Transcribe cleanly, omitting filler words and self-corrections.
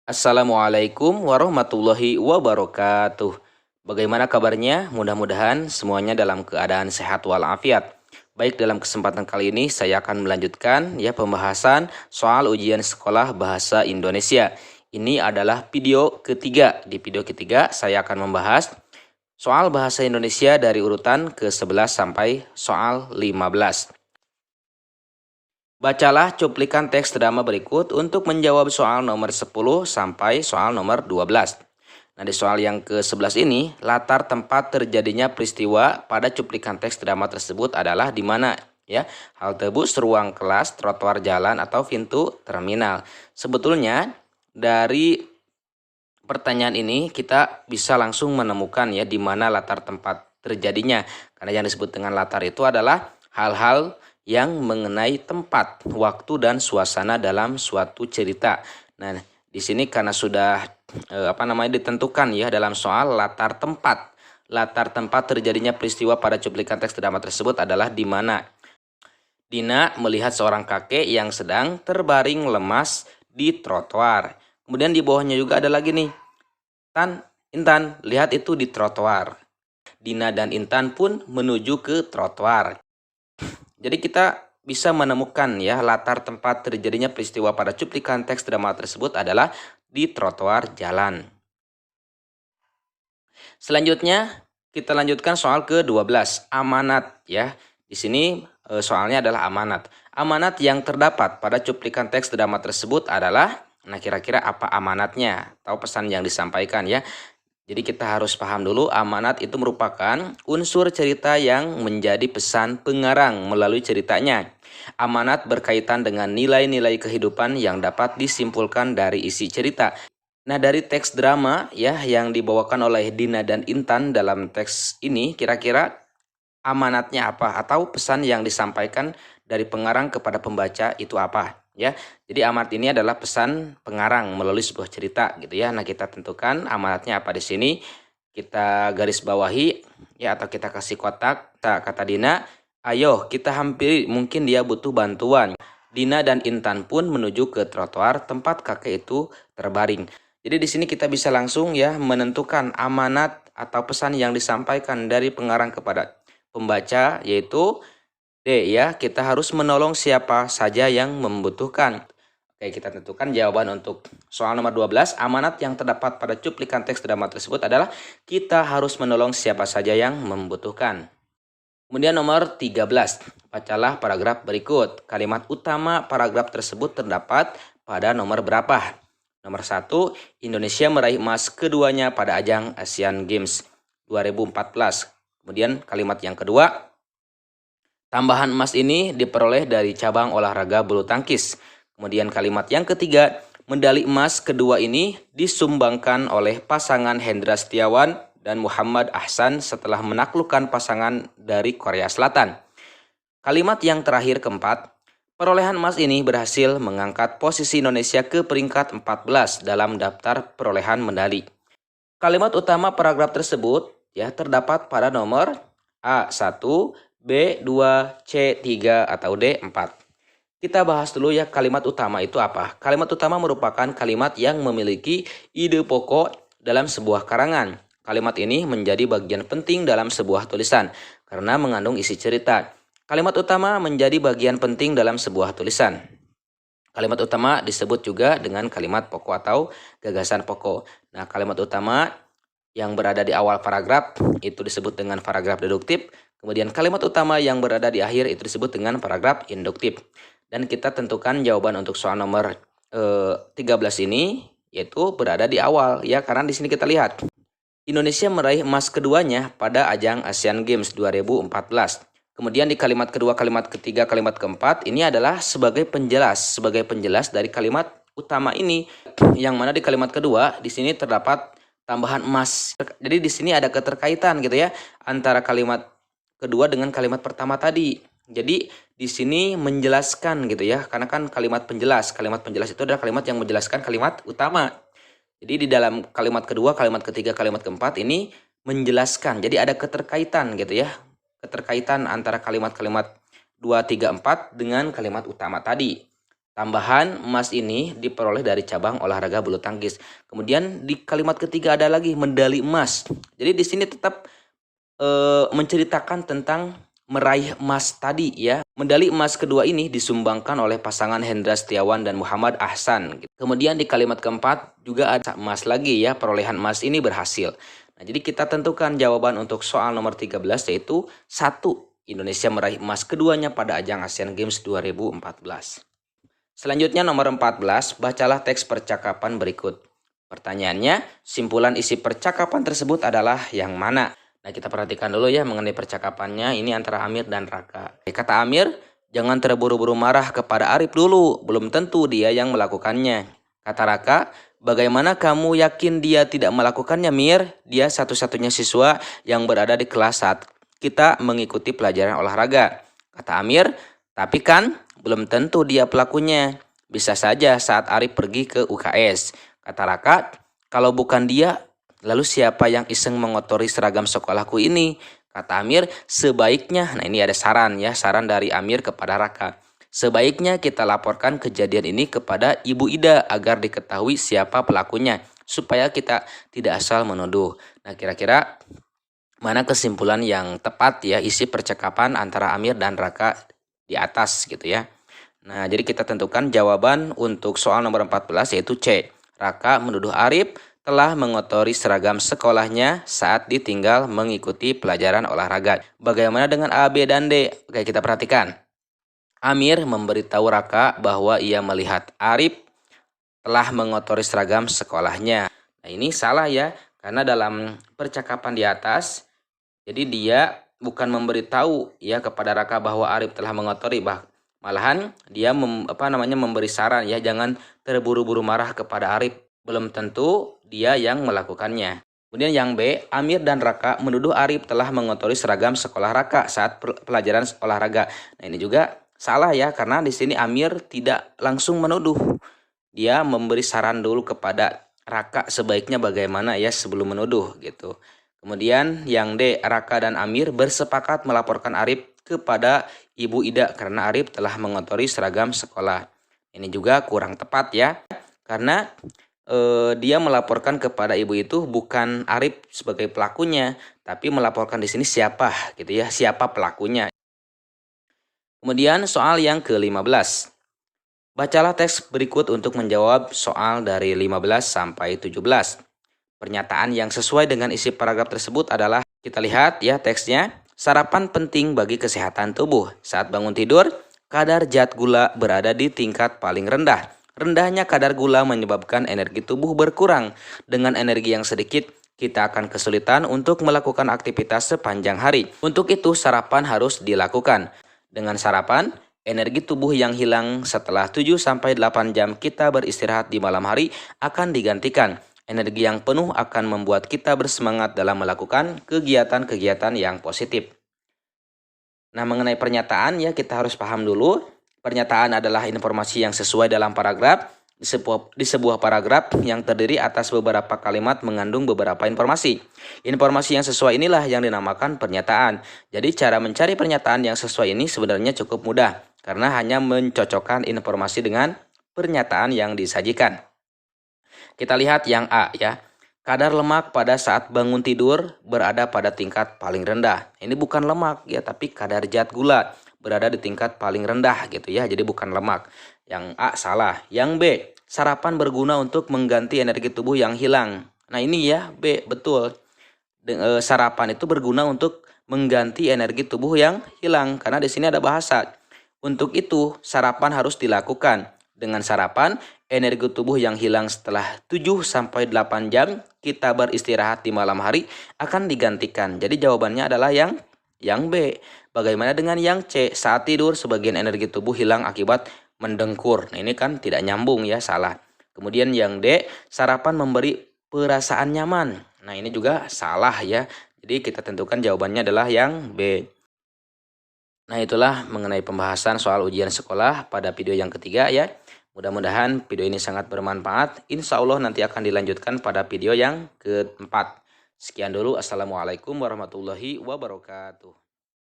Assalamualaikum warahmatullahi wabarakatuh. Bagaimana kabarnya? Mudah-mudahan semuanya dalam keadaan sehat walafiat. Baik, dalam kesempatan kali ini saya akan melanjutkan pembahasan soal ujian sekolah bahasa Indonesia. Ini adalah video ketiga. Di video ketiga saya akan membahas soal bahasa Indonesia dari urutan ke-11 sampai soal 15. Bacalah cuplikan teks drama berikut untuk menjawab soal nomor 10 sampai soal nomor 12. Nah, di soal yang ke-11 ini, latar tempat terjadinya peristiwa pada cuplikan teks drama tersebut adalah di mana? Ya, halte bus, ruang kelas, trotoar jalan, atau pintu terminal. Sebetulnya dari pertanyaan ini kita bisa langsung menemukan di mana latar tempat terjadinya. Karena yang disebut dengan latar itu adalah hal-hal yang mengenai tempat, waktu, dan suasana dalam suatu cerita. Nah, di sini karena sudah ditentukan dalam soal latar tempat. Latar tempat terjadinya peristiwa pada cuplikan teks drama tersebut adalah di mana. Dina melihat seorang kakek yang sedang terbaring lemas di trotoar. Kemudian di bawahnya juga ada lagi nih. Intan, lihat itu di trotoar. Dina dan Intan pun menuju ke trotoar. Jadi kita bisa menemukan latar tempat terjadinya peristiwa pada cuplikan teks drama tersebut adalah di trotoar jalan. Selanjutnya kita lanjutkan soal ke-12, amanat ya. Di sini soalnya adalah amanat. Amanat yang terdapat pada cuplikan teks drama tersebut adalah, nah kira-kira apa amanatnya atau pesan yang disampaikan ya. Jadi kita harus paham dulu, amanat itu merupakan unsur cerita yang menjadi pesan pengarang melalui ceritanya. Amanat berkaitan dengan nilai-nilai kehidupan yang dapat disimpulkan dari isi cerita. Nah, dari teks drama yang dibawakan oleh Dina dan Intan dalam teks ini, kira-kira amanatnya apa atau pesan yang disampaikan dari pengarang kepada pembaca itu apa ya. Jadi amanat ini adalah pesan pengarang melalui sebuah cerita gitu ya. Nah, kita tentukan amanatnya apa di sini. Kita garis bawahi atau kita kasih kotak. Kata Dina, "Ayo kita hampiri, mungkin dia butuh bantuan." Dina dan Intan pun menuju ke trotoar tempat kakek itu terbaring. Jadi di sini kita bisa langsung menentukan amanat atau pesan yang disampaikan dari pengarang kepada pembaca, yaitu D kita harus menolong siapa saja yang membutuhkan. Oke, kita tentukan jawaban untuk soal nomor 12. Amanat yang terdapat pada cuplikan teks drama tersebut adalah kita harus menolong siapa saja yang membutuhkan. Kemudian nomor 13. Bacalah paragraf berikut. Kalimat utama paragraf tersebut terdapat pada nomor berapa? Nomor 1, Indonesia meraih emas keduanya pada ajang Asian Games 2014. Kemudian kalimat yang kedua, tambahan emas ini diperoleh dari cabang olahraga bulu tangkis. Kemudian kalimat yang ketiga, medali emas kedua ini disumbangkan oleh pasangan Hendra Setiawan dan Muhammad Ahsan setelah menaklukkan pasangan dari Korea Selatan. Kalimat yang terakhir keempat, perolehan emas ini berhasil mengangkat posisi Indonesia ke peringkat 14 dalam daftar perolehan medali. Kalimat utama paragraf tersebut terdapat pada nomor A1, B2, C3, atau D4. Kita bahas dulu kalimat utama itu apa. Kalimat utama merupakan kalimat yang memiliki ide pokok dalam sebuah karangan. Kalimat ini menjadi bagian penting dalam sebuah tulisan karena mengandung isi cerita. Kalimat utama menjadi bagian penting dalam sebuah tulisan. Kalimat utama disebut juga dengan kalimat pokok atau gagasan pokok. Nah, kalimat utama yang berada di awal paragraf itu disebut dengan paragraf deduktif. Kemudian kalimat utama yang berada di akhir itu disebut dengan paragraf induktif. Dan kita tentukan jawaban untuk soal nomor 13 ini, yaitu berada di awal karena di sini kita lihat Indonesia meraih emas keduanya pada ajang Asian Games 2014. Kemudian di kalimat kedua, kalimat ketiga, kalimat keempat ini adalah sebagai penjelas dari kalimat utama ini. Yang mana di kalimat kedua di sini terdapat tambahan emas. Jadi di sini ada keterkaitan antara kalimat kedua dengan kalimat pertama tadi. Jadi di sini menjelaskan karena kan kalimat penjelas itu adalah kalimat yang menjelaskan kalimat utama. Jadi di dalam kalimat kedua, kalimat ketiga, kalimat keempat ini menjelaskan. Jadi ada keterkaitan keterkaitan antara kalimat-kalimat 2, 3, 4 dengan kalimat utama tadi. Tambahan emas ini diperoleh dari cabang olahraga bulu tangkis. Kemudian di kalimat ketiga ada lagi medali emas. Jadi di sini tetap menceritakan tentang meraih emas tadi ya. Medali emas kedua ini disumbangkan oleh pasangan Hendra Setiawan dan Muhammad Ahsan. Kemudian di kalimat keempat juga ada emas lagi ya. Perolehan emas ini berhasil. Nah, jadi kita tentukan jawaban untuk soal nomor 13 yaitu 1. Indonesia meraih emas keduanya pada ajang Asian Games 2014. Selanjutnya nomor 14, bacalah teks percakapan berikut. Pertanyaannya, simpulan isi percakapan tersebut adalah yang mana? Nah, kita perhatikan dulu ya mengenai percakapannya. Ini antara Amir dan Raka. Kata Amir, jangan terburu-buru marah kepada Arif dulu. Belum tentu dia yang melakukannya. Kata Raka, bagaimana kamu yakin dia tidak melakukannya, Mir? Dia satu-satunya siswa yang berada di kelas saat kita mengikuti pelajaran olahraga. Kata Amir, tapi kan belum tentu dia pelakunya. Bisa saja saat Arif pergi ke UKS. Kata Raka, kalau bukan dia, lalu siapa yang iseng mengotori seragam sekolahku ini? Kata Amir, sebaiknya, nah ini ada saran ya, saran dari Amir kepada Raka. Sebaiknya kita laporkan kejadian ini kepada Ibu Ida agar diketahui siapa pelakunya, supaya kita tidak asal menuduh. Nah, kira-kira mana kesimpulan yang tepat ya isi percakapan antara Amir dan Raka di atas gitu ya. Nah, jadi kita tentukan jawaban untuk soal nomor 14 yaitu C. Raka menuduh Arif telah mengotori seragam sekolahnya saat ditinggal mengikuti pelajaran olahraga. Bagaimana dengan A, B, dan D? Oke, kita perhatikan. Amir memberitahu Raka bahwa ia melihat Arif telah mengotori seragam sekolahnya. Nah, ini salah ya, karena dalam percakapan di atas, jadi dia bukan memberitahu ya kepada Raka bahwa Arif telah mengotori, malahan dia memberi saran ya, jangan terburu-buru marah kepada Arif, belum tentu dia yang melakukannya. Kemudian yang B, Amir dan Raka menuduh Arif telah mengotori seragam sekolah Raka saat pelajaran olahraga. Nah, ini juga salah ya, karena di sini Amir tidak langsung menuduh. Dia memberi saran dulu kepada Raka sebaiknya bagaimana ya sebelum menuduh gitu. Kemudian yang D, Raka dan Amir bersepakat melaporkan Arif kepada Ibu Ida karena Arif telah mengotori seragam sekolah. Ini juga kurang tepat ya, karena dia melaporkan kepada ibu itu bukan Arif sebagai pelakunya, tapi melaporkan di sini siapa gitu ya, siapa pelakunya. Kemudian soal yang ke-15. Bacalah teks berikut untuk menjawab soal dari 15 sampai 17. Pernyataan yang sesuai dengan isi paragraf tersebut adalah, kita lihat ya teksnya, sarapan penting bagi kesehatan tubuh. Saat bangun tidur, kadar zat gula berada di tingkat paling rendah. Rendahnya kadar gula menyebabkan energi tubuh berkurang. Dengan energi yang sedikit, kita akan kesulitan untuk melakukan aktivitas sepanjang hari. Untuk itu, sarapan harus dilakukan. Dengan sarapan, energi tubuh yang hilang setelah 7-8 jam kita beristirahat di malam hari akan digantikan. Energi yang penuh akan membuat kita bersemangat dalam melakukan kegiatan-kegiatan yang positif. Nah, mengenai pernyataan ya kita harus paham dulu. Pernyataan adalah informasi yang sesuai dalam paragraf. Di sebuah paragraf yang terdiri atas beberapa kalimat mengandung beberapa informasi. Informasi yang sesuai inilah yang dinamakan pernyataan. Jadi cara mencari pernyataan yang sesuai ini sebenarnya cukup mudah, karena hanya mencocokkan informasi dengan pernyataan yang disajikan. Kita lihat yang A ya. Kadar lemak pada saat bangun tidur berada pada tingkat paling rendah. Ini bukan lemak ya, tapi kadar zat gula berada di tingkat paling rendah gitu ya. Jadi bukan lemak. Yang A salah. Yang B, sarapan berguna untuk mengganti energi tubuh yang hilang. Nah, ini ya B betul. Sarapan itu berguna untuk mengganti energi tubuh yang hilang, karena di sini ada bahasa. Untuk itu, sarapan harus dilakukan. Dengan sarapan, energi tubuh yang hilang setelah 7-8 jam kita beristirahat di malam hari akan digantikan. Jadi jawabannya adalah yang B. Bagaimana dengan yang C? Saat tidur, sebagian energi tubuh hilang akibat mendengkur. Nah, ini kan tidak nyambung ya, salah. Kemudian yang D, sarapan memberi perasaan nyaman. Nah, ini juga salah ya. Jadi kita tentukan jawabannya adalah yang B. Nah, itulah mengenai pembahasan soal ujian sekolah pada video yang ketiga ya. Mudah-mudahan video ini sangat bermanfaat. Insya Allah nanti akan dilanjutkan pada video yang keempat. Sekian dulu. Assalamualaikum warahmatullahi wabarakatuh.